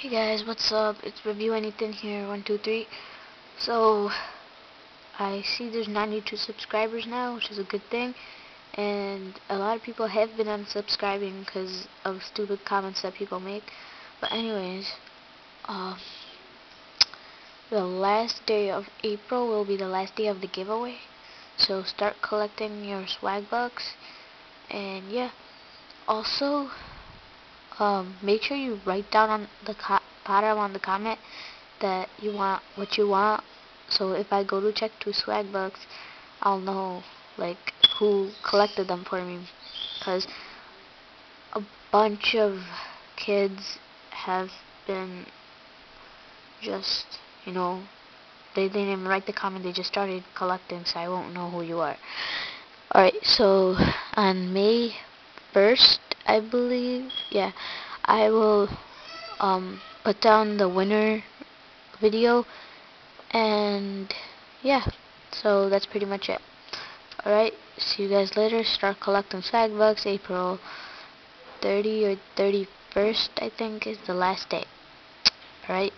Hey guys, what's up? It's Review Anything here, 123. So, I see there's 92 subscribers now, which is a good thing. And a lot of people have been unsubscribing because of stupid comments that people make. But anyways, uh, the last day of April will be the last day of the giveaway. So start collecting your swag bucks. And yeah, also, make sure you write down on the bottom on the comment that you want what you want. So if I go to check 2 swag bucks, I'll know like who collected them for me, because a bunch of kids have been just, they didn't even write the comment, they just started collecting, so I won't know who you are. Alright, so on May 1st, I believe, yeah, I will put down the winner video, and yeah, so that's pretty much it. Alright, see you guys later. Start collecting swag bucks. April 30 or 31st, I think, is the last day. Alright.